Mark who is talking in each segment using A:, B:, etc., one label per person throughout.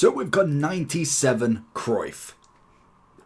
A: So we've got 97 Cruyff.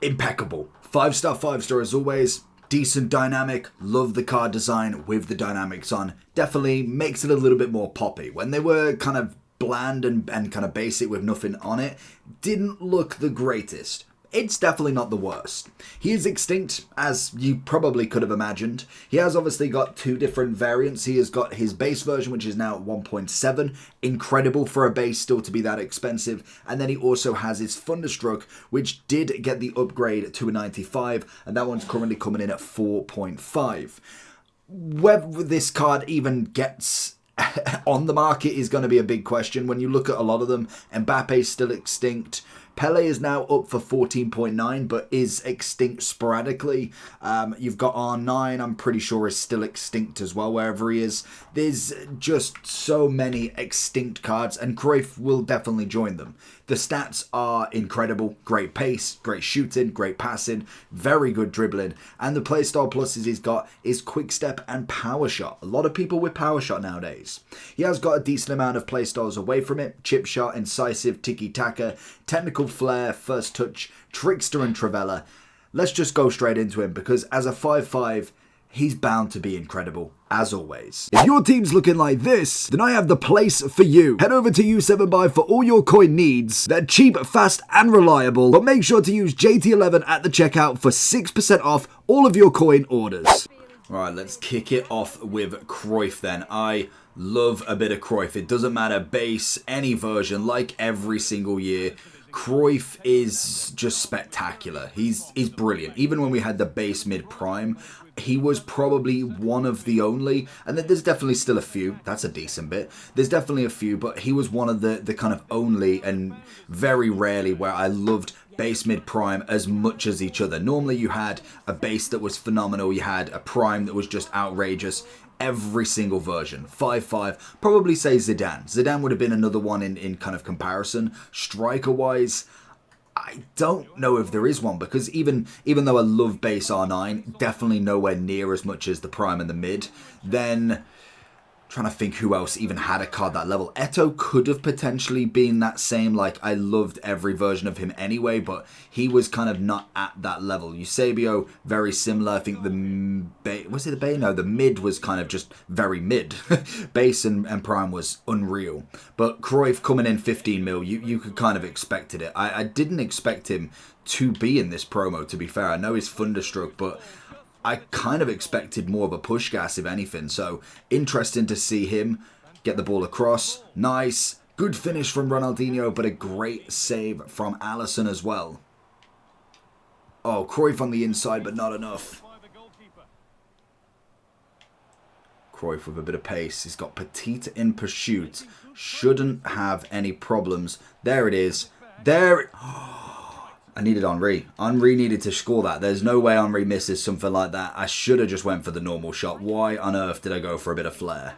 A: Impeccable. 5-star, 5-star as always. Decent dynamic. Love the card design with the dynamics on. Definitely makes it a little bit more poppy. When they were kind of bland and kind of basic with nothing on it, didn't look the greatest. It's definitely not the worst. He is extinct, as you probably could have imagined. He has obviously got two different variants. He has got his base version, which is now at 1.7. Incredible for a base still to be that expensive. And then he also has his Thunderstruck, which did get the upgrade to a 95. And that one's currently coming in at 4.5. Whether this card even gets on the market is going to be a big question. When you look at a lot of them, Mbappe's still extinct. Pele is now up for 14.9, but is extinct sporadically. You've got R9, I'm pretty sure is still extinct as well, wherever he is. There's just so many extinct cards, and Cruyff will definitely join them. The stats are incredible. Great pace, great shooting, great passing, very good dribbling. And the playstyle pluses he's got is quick step and power shot. A lot of people with power shot nowadays. He has got a decent amount of playstyles away from it. Chip shot, incisive, tiki-taka, technical flair, first touch, trickster and Travella. Let's just go straight into him because as a 5-5, he's bound to be incredible, as always. If your team's looking like this, then I have the place for you. Head over to U7Buy for all your coin needs. They're cheap, fast, and reliable, but make sure to use JT11 at the checkout for 6% off all of your coin orders. Alright, let's kick it off with Cruyff then. I love a bit of Cruyff. It doesn't matter, base, any version, like every single year. Cruyff is just spectacular. He's brilliant. Even when we had the base mid prime, he was probably one of the only, and there's definitely still a few. That's a decent bit. There's definitely a few, but he was one of the kind of only, and very rarely where I loved base mid prime as much as each other. Normally you had a base that was phenomenal. You had a prime that was just outrageous. Every single version. 5-5. Probably say Zidane. Zidane would have been another one in kind of comparison. Striker-wise, I don't know if there is one because even though I love base R9, definitely nowhere near as much as the prime and the mid. Then trying to think who else even had a card that level. Eto'o could have potentially been that same. Like, I loved every version of him anyway, but he was kind of not at that level. Eusebio, very similar. I think the mid was kind of just very mid. Base and prime was unreal. But Cruyff coming in 15 mil, you could kind of expected it. I didn't expect him to be in this promo, to be fair. I know he's Thunderstruck, but I kind of expected more of a push gas, if anything. So, interesting to see him get the ball across. Nice. Good finish from Ronaldinho, but a great save from Alisson as well. Oh, Cruyff on the inside, but not enough. Cruyff with a bit of pace. He's got Petite in pursuit. Shouldn't have any problems. There it is. There. I needed Henry. Henry needed to score that. There's no way Henry misses something like that. I should have just went for the normal shot. Why on earth did I go for a bit of flair?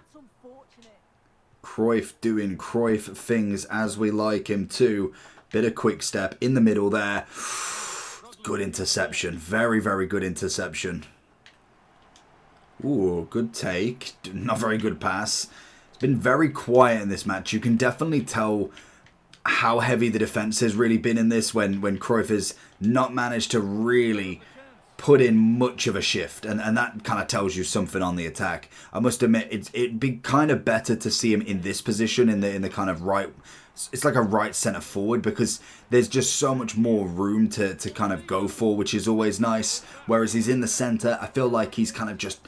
A: Cruyff doing Cruyff things as we like him to. Bit of quick step in the middle there. Good interception. Very, very good interception. Ooh, good take. Not very good pass. It's been very quiet in this match. You can definitely tell how heavy the defense has really been in this when Cruyff has not managed to really put in much of a shift, and that kind of tells you something on the attack. I must admit, it'd be kind of better to see him in this position in the kind of right. It's like a right centre forward because there's just so much more room to kind of go for, which is always nice. Whereas he's in the centre, I feel like he's kind of just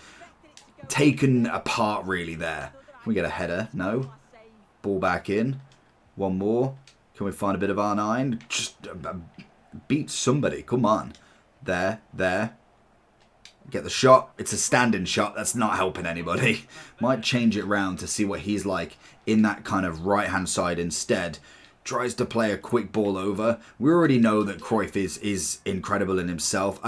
A: taken apart really there. Can we get a header? No. Ball back in. One more. Can we find a bit of R9? Just beat somebody. Come on. There. Get the shot. It's a standing shot. That's not helping anybody. Might change it round to see what he's like in that kind of right-hand side instead. Tries to play a quick ball over. We already know that Cruyff is incredible in himself.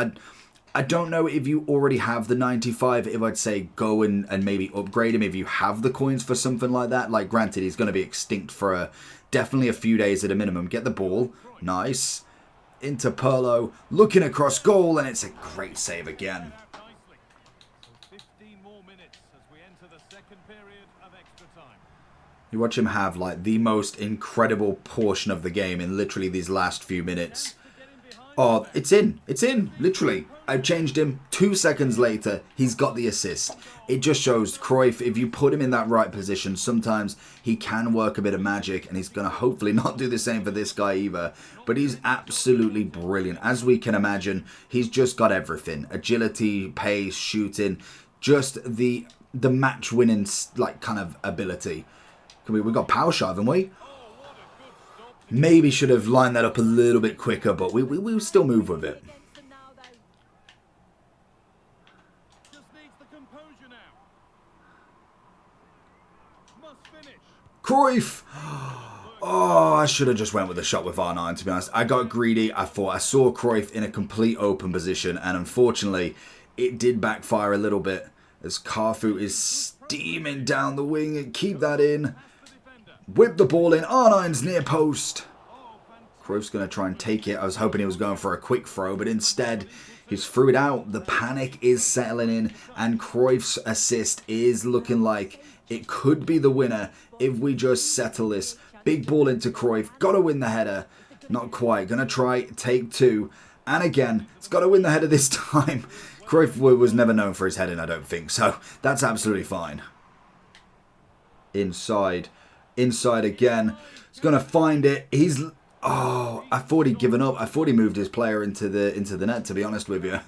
A: I don't know if you already have the 95, if I'd say go and maybe upgrade him if you have the coins for something like that. Like, granted, he's going to be extinct for definitely a few days at a minimum. Get the ball. Nice. Into Pirlo. Looking across goal, and it's a great save again.
B: 15 more minutes as we enter the second period of extra time.
A: You watch him have like the most incredible portion of the game in literally these last few minutes. Oh, it's in. It's in. Literally. I changed him. 2 seconds later, he's got the assist. It just shows Cruyff, if you put him in that right position, sometimes he can work a bit of magic, and he's going to hopefully not do the same for this guy either. But he's absolutely brilliant. As we can imagine, he's just got everything. Agility, pace, shooting, just the match-winning like kind of ability. We've got power shot, haven't we? Maybe should have lined that up a little bit quicker, but we still move with it. Cruyff! Oh, I should have just went with a shot with R9, to be honest. I got greedy. I saw Cruyff in a complete open position, and unfortunately, it did backfire a little bit as Carfu is steaming down the wing. And keep that in. Whip the ball in. R9's near post. Cruyff's going to try and take it. I was hoping he was going for a quick throw, but instead he's threw it out. The panic is settling in, and Cruyff's assist is looking like it could be the winner if we just settle this. Big ball into Cruyff. Got to win the header. Not quite. Going to try take two. And again, it's got to win the header this time. Cruyff was never known for his heading, I don't think. So that's absolutely fine. Inside. Inside again. He's going to find it. He's... Oh, I thought he'd given up. I thought he moved his player into the net, to be honest with you.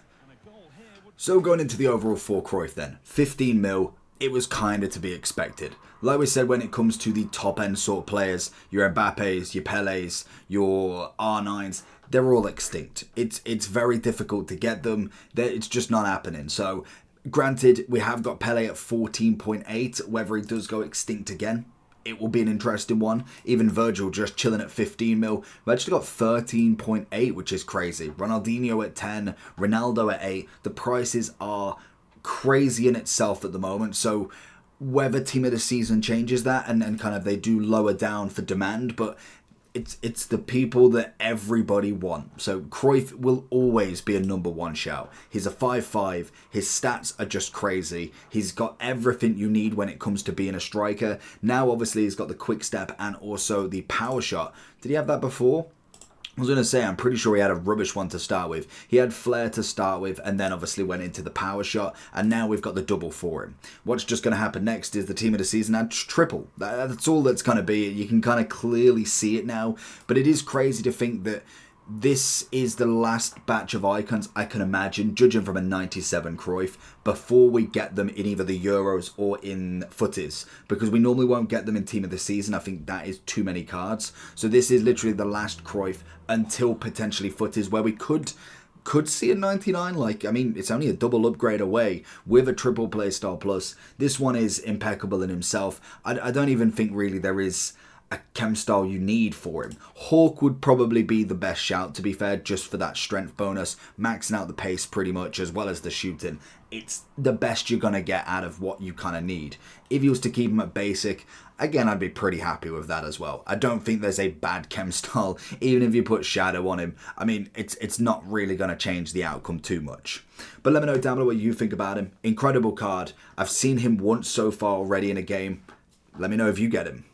A: So going into the overall for Cruyff then. 15 mil. It was kind of to be expected. Like we said, when it comes to the top end sort of players, your Mbappes, your Pelés, your R9s, they're all extinct. It's very difficult to get them. It's just not happening. So granted, we have got Pelé at 14.8. Whether he does go extinct again, it will be an interesting one. Even Virgil just chilling at 15 mil. We've actually got 13.8, which is crazy. Ronaldinho at 10, Ronaldo at 8. The prices are crazy in itself at the moment. So whether team of the season changes that and kind of they do lower down for demand, but it's the people that everybody want. So Cruyff will always be a number one shout. He's a 5'5". His stats are just crazy. He's got everything you need when it comes to being a striker. Now, obviously, he's got the quick step and also the power shot. Did he have that before? I was going to say, I'm pretty sure he had a rubbish one to start with. He had flair to start with and then obviously went into the power shot, and now we've got the double for him. What's just going to happen next is the team of the season adds triple. That's all that's going to be. You can kind of clearly see it now, but it is crazy to think that this is the last batch of icons I can imagine, judging from a 97 Cruyff, before we get them in either the Euros or in footies, because we normally won't get them in team of the season. I think that is too many cards. So this is literally the last Cruyff until potentially footies, where we could see a 99. Like, I mean, it's only a double upgrade away with a triple playstyle plus. This one is impeccable in himself. I don't even think really there is a chem style you need for him. Hawk would probably be the best shout, to be fair, just for that strength bonus, maxing out the pace pretty much as well as the shooting. It's the best you're going to get out of what you kind of need. If you was to keep him at basic, again, I'd be pretty happy with that as well. I don't think there's a bad chem style, even if you put Shadow on him. I mean, it's not really going to change the outcome too much. But let me know down below what you think about him. Incredible card. I've seen him once so far already in a game. Let me know if you get him.